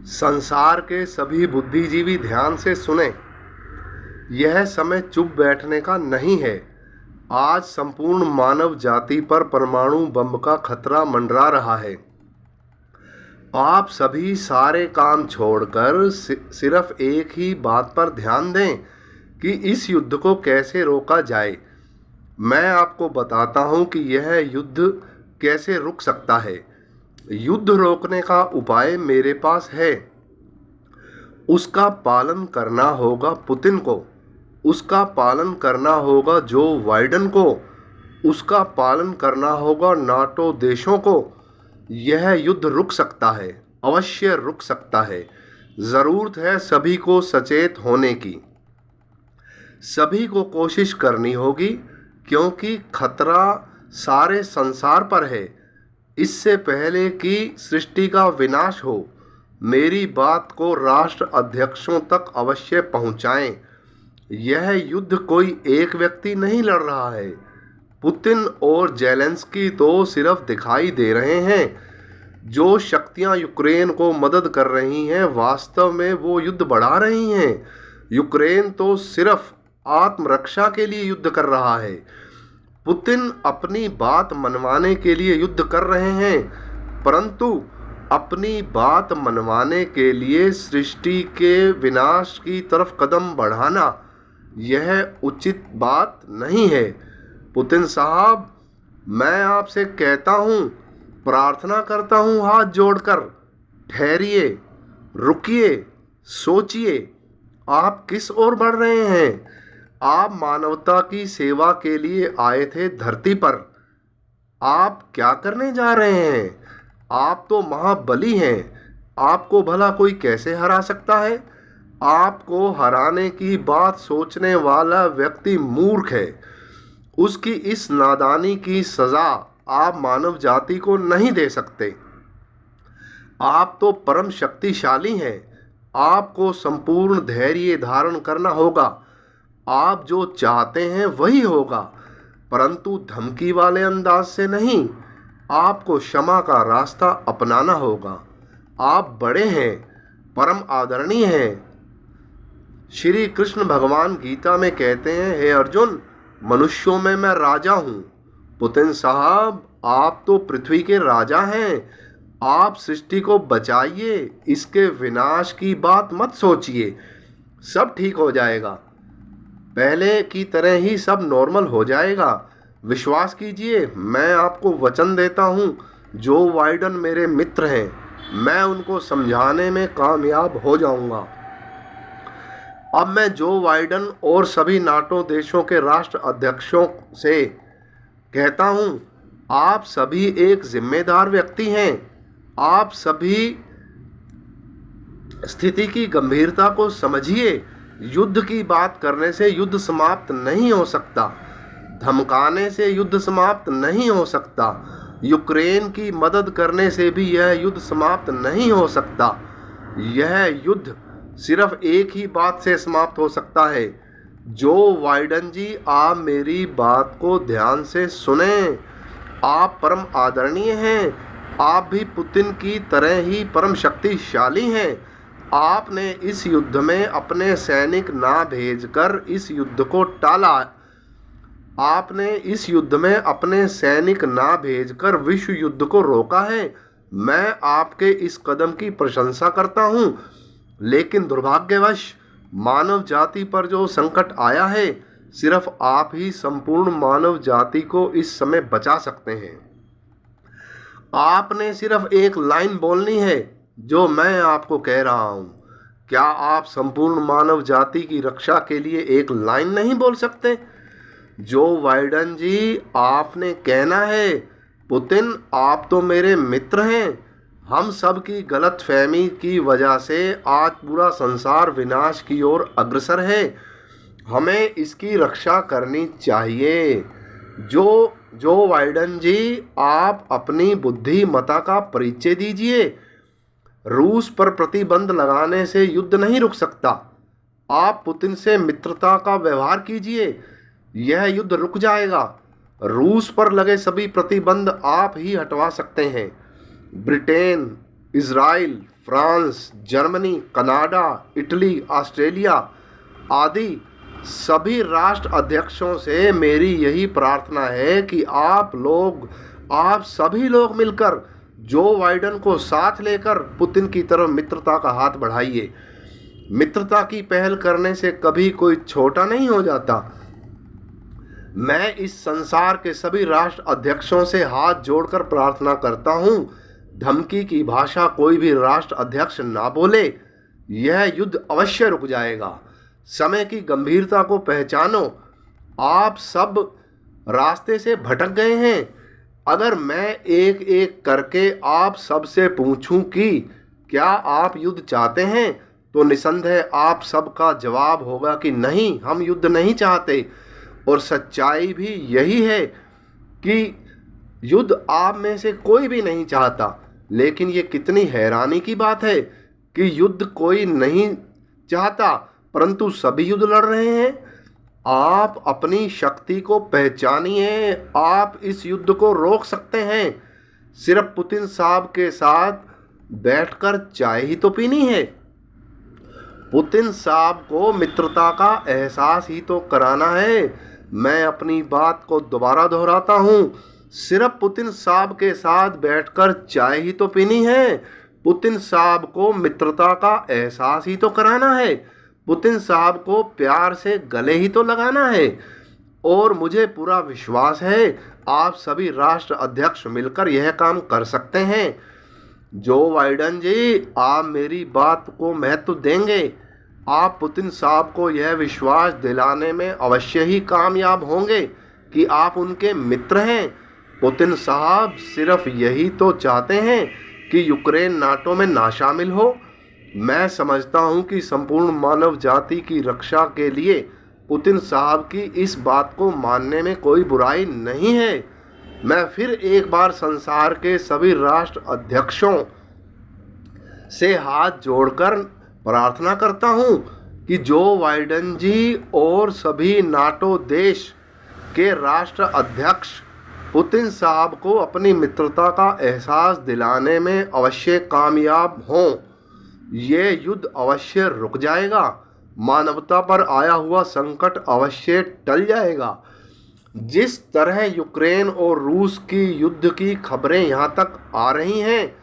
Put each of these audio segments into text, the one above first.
संसार के सभी बुद्धिजीवी ध्यान से सुने। यह समय चुप बैठने का नहीं है। आज संपूर्ण मानव जाति पर परमाणु बम का खतरा मंडरा रहा है। आप सभी सारे काम छोड़कर सिर्फ एक ही बात पर ध्यान दें कि इस युद्ध को कैसे रोका जाए। मैं आपको बताता हूं कि यह युद्ध कैसे रुक सकता है। युद्ध रोकने का उपाय मेरे पास है। उसका पालन करना होगा पुतिन को, उसका पालन करना होगा जो बाइडेन को, उसका पालन करना होगा नाटो देशों को। यह युद्ध रुक सकता है, अवश्य रुक सकता है। ज़रूरत है सभी को सचेत होने की। सभी को कोशिश करनी होगी, क्योंकि खतरा सारे संसार पर है। इससे पहले कि सृष्टि का विनाश हो, मेरी बात को राष्ट्र अध्यक्षों तक अवश्य पहुंचाएं। यह युद्ध कोई एक व्यक्ति नहीं लड़ रहा है। पुतिन और ज़ेलेंस्की तो सिर्फ दिखाई दे रहे हैं। जो शक्तियां यूक्रेन को मदद कर रही हैं, वास्तव में वो युद्ध बढ़ा रही हैं। यूक्रेन तो सिर्फ आत्मरक्षा के लिए युद्ध कर रहा है। पुतिन अपनी बात मनवाने के लिए युद्ध कर रहे हैं, परंतु अपनी बात मनवाने के लिए सृष्टि के विनाश की तरफ कदम बढ़ाना यह उचित बात नहीं है। पुतिन साहब, मैं आपसे कहता हूँ, प्रार्थना करता हूँ हाथ जोड़कर, ठहरिए, रुकिए, सोचिए, आप किस ओर बढ़ रहे हैं। आप मानवता की सेवा के लिए आए थे धरती पर। आप क्या करने जा रहे हैं? आप तो महाबली हैं। आपको भला कोई कैसे हरा सकता है? आपको हराने की बात सोचने वाला व्यक्ति मूर्ख है। उसकी इस नादानी की सज़ा आप मानव जाति को नहीं दे सकते। आप तो परम शक्तिशाली हैं। आपको संपूर्ण धैर्य धारण करना होगा। आप जो चाहते हैं वही होगा, परंतु धमकी वाले अंदाज से नहीं। आपको क्षमा का रास्ता अपनाना होगा। आप बड़े हैं, परम आदरणीय हैं। श्री कृष्ण भगवान गीता में कहते हैं, हे अर्जुन, मनुष्यों में मैं राजा हूँ। पुतिन साहब, आप तो पृथ्वी के राजा हैं। आप सृष्टि को बचाइए, इसके विनाश की बात मत सोचिए। सब ठीक हो जाएगा, पहले की तरह ही सब नॉर्मल हो जाएगा। विश्वास कीजिए, मैं आपको वचन देता हूँ, जो बाइडेन मेरे मित्र हैं, मैं उनको समझाने में कामयाब हो जाऊंगा। अब मैं जो बाइडेन और सभी नाटो देशों के राष्ट्र अध्यक्षों से कहता हूँ, आप सभी एक जिम्मेदार व्यक्ति हैं। आप सभी स्थिति की गंभीरता को समझिए। युद्ध की बात करने से युद्ध समाप्त नहीं हो सकता। धमकाने से युद्ध समाप्त नहीं हो सकता। यूक्रेन की मदद करने से भी यह युद्ध समाप्त नहीं हो सकता। यह युद्ध सिर्फ एक ही बात से समाप्त हो सकता है। जो बाइडेन जी, आप मेरी बात को ध्यान से सुने। आप परम आदरणीय हैं। आप भी पुतिन की तरह ही परम शक्तिशाली हैं। आपने इस युद्ध में अपने सैनिक ना भेजकर इस युद्ध को टाला। आपने इस युद्ध में अपने सैनिक ना भेजकर विश्व युद्ध को रोका है। मैं आपके इस कदम की प्रशंसा करता हूँ, लेकिन दुर्भाग्यवश मानव जाति पर जो संकट आया है, सिर्फ आप ही संपूर्ण मानव जाति को इस समय बचा सकते हैं। आपने सिर्फ एक लाइन बोलनी है, जो मैं आपको कह रहा हूँ। क्या आप संपूर्ण मानव जाति की रक्षा के लिए एक लाइन नहीं बोल सकते? जो बाइडेन जी, आपने कहना है, पुतिन, आप तो मेरे मित्र हैं। हम सब की गलतफहमी की वजह से आज पूरा संसार विनाश की ओर अग्रसर है। हमें इसकी रक्षा करनी चाहिए। जो बाइडेन जी, आप अपनी बुद्धिमत्ता का परिचय दीजिए। रूस पर प्रतिबंध लगाने से युद्ध नहीं रुक सकता। आप पुतिन से मित्रता का व्यवहार कीजिए, यह युद्ध रुक जाएगा। रूस पर लगे सभी प्रतिबंध आप ही हटवा सकते हैं। Britain, Israel, France, Germany, Canada, Italy, Australia आदि सभी राष्ट्र अध्यक्षों से मेरी यही प्रार्थना है कि आप सभी लोग मिलकर जो बाइडेन को साथ लेकर पुतिन की तरफ मित्रता का हाथ बढ़ाइए। मित्रता की पहल करने से कभी कोई छोटा नहीं हो जाता। मैं इस संसार के सभी राष्ट्र अध्यक्षों से हाथ जोड़कर प्रार्थना करता हूं, धमकी की भाषा कोई भी राष्ट्र अध्यक्ष ना बोले। यह युद्ध अवश्य रुक जाएगा। समय की गंभीरता को पहचानो। आप सब रास्ते से भटक गए हैं। अगर मैं एक एक करके आप सबसे पूछूं कि क्या आप युद्ध चाहते हैं, तो निसंदेह आप सबका जवाब होगा कि नहीं, हम युद्ध नहीं चाहते। और सच्चाई भी यही है कि युद्ध आप में से कोई भी नहीं चाहता। लेकिन ये कितनी हैरानी की बात है कि युद्ध कोई नहीं चाहता परंतु सभी युद्ध लड़ रहे हैं। आप अपनी शक्ति को पहचानिए। आप इस युद्ध को रोक सकते हैं। सिर्फ पुतिन साहब के साथ बैठकर चाय ही तो पीनी है। पुतिन साहब को मित्रता का एहसास ही तो कराना है। मैं अपनी बात को दोबारा दोहराता हूँ, सिर्फ पुतिन साहब के साथ बैठकर चाय ही तो पीनी है। पुतिन साहब को मित्रता का एहसास ही तो कराना है। पुतिन साहब को प्यार से गले ही तो लगाना है। और मुझे पूरा विश्वास है आप सभी राष्ट्र अध्यक्ष मिलकर यह काम कर सकते हैं। जो बाइडेन जी, आप मेरी बात को महत्व देंगे। आप पुतिन साहब को यह विश्वास दिलाने में अवश्य ही कामयाब होंगे कि आप उनके मित्र हैं। पुतिन साहब सिर्फ यही तो चाहते हैं कि यूक्रेन नाटो में ना शामिल हो। मैं समझता हूं कि संपूर्ण मानव जाति की रक्षा के लिए पुतिन साहब की इस बात को मानने में कोई बुराई नहीं है। मैं फिर एक बार संसार के सभी राष्ट्र अध्यक्षों से हाथ जोड़कर प्रार्थना करता हूं कि जो बाइडेन जी और सभी नाटो देश के राष्ट्र अध्यक्ष पुतिन साहब को अपनी मित्रता का एहसास दिलाने में अवश्य कामयाब हों। ये युद्ध अवश्य रुक जाएगा। मानवता पर आया हुआ संकट अवश्य टल जाएगा। जिस तरह यूक्रेन और रूस की युद्ध की खबरें यहाँ तक आ रही हैं,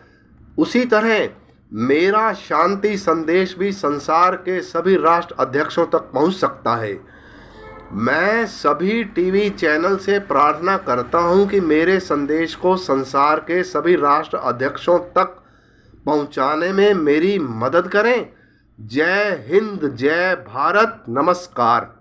उसी तरह मेरा शांति संदेश भी संसार के सभी राष्ट्र अध्यक्षों तक पहुँच सकता है। मैं सभी टीवी चैनल से प्रार्थना करता हूं कि मेरे संदेश को संसार के सभी राष्ट्र अध्यक्षों तक पहुंचाने में मेरी मदद करें। जय हिंद, जय भारत, नमस्कार।